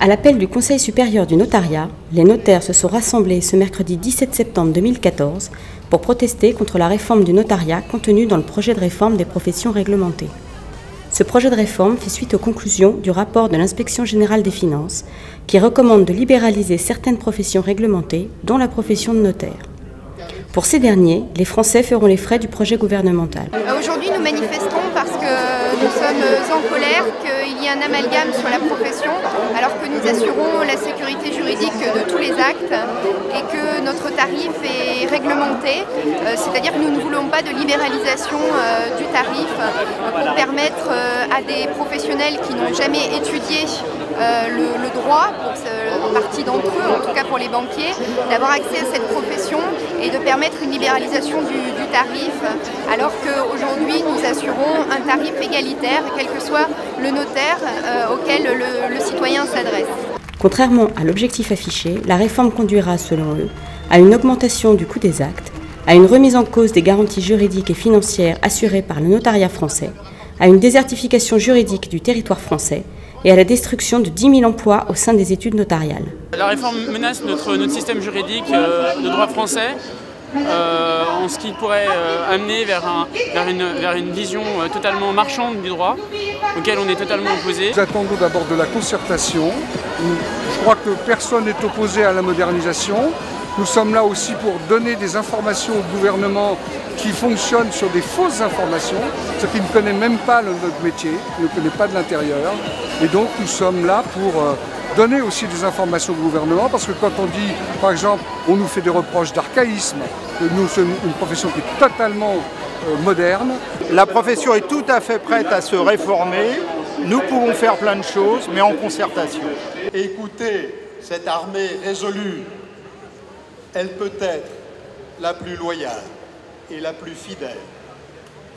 l'appel du Conseil supérieur du notariat, les notaires se sont rassemblés ce mercredi 17 septembre 2014 pour protester contre la réforme du notariat contenue dans le projet de réforme des professions réglementées. Ce projet de réforme fait suite aux conclusions du rapport de l'Inspection générale des finances qui recommande de libéraliser certaines professions réglementées, dont la profession de notaire. Pour ces derniers, les Français feront les frais du projet gouvernemental. Aujourd'hui, nous manifestons parce que nous sommes en colère qu'il y ait un amalgame sur la profession, alors que nous assurons la sécurité juridique de tous les actes et que notre tarif est réglementé, c'est-à-dire que nous ne voulons pas de libéralisation du tarif pour permettre à des professionnels qui n'ont jamais étudié le droit, pour une partie d'entre eux, en tout cas pour les banquiers, d'avoir accès à cette profession et de permettre une libéralisation du tarif, alors qu'aujourd'hui nous assurons un tarif égalitaire, quel que soit le notaire auquel le citoyen s'adresse. Contrairement à l'objectif affiché, la réforme conduira, selon eux, à une augmentation du coût des actes, à une remise en cause des garanties juridiques et financières assurées par le notariat français, à une désertification juridique du territoire français et à la destruction de 10 000 emplois au sein des études notariales. La réforme menace notre système juridique de droit français, en ce qui pourrait amener vers une vision totalement marchande du droit, auquel on est totalement opposé. Nous attendons d'abord de la concertation. Je crois que personne n'est opposé à la modernisation. Nous sommes là aussi pour donner des informations au gouvernement qui fonctionnent sur des fausses informations, ce qui ne connaît même pas notre métier, ne connaît pas de l'intérieur. Et donc nous sommes là pour donner aussi des informations au gouvernement, parce que quand on dit, par exemple, on nous fait des reproches d'archaïsme, nous sommes une profession qui est totalement moderne. La profession est tout à fait prête à se réformer. Nous pouvons faire plein de choses, mais en concertation. Écoutez, cette armée résolue, elle peut être la plus loyale et la plus fidèle.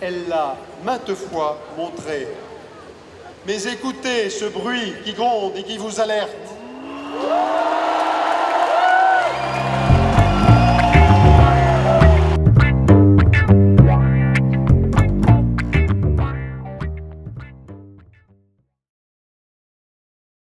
Elle l'a maintes fois montré. Mais écoutez ce bruit qui gronde et qui vous alerte.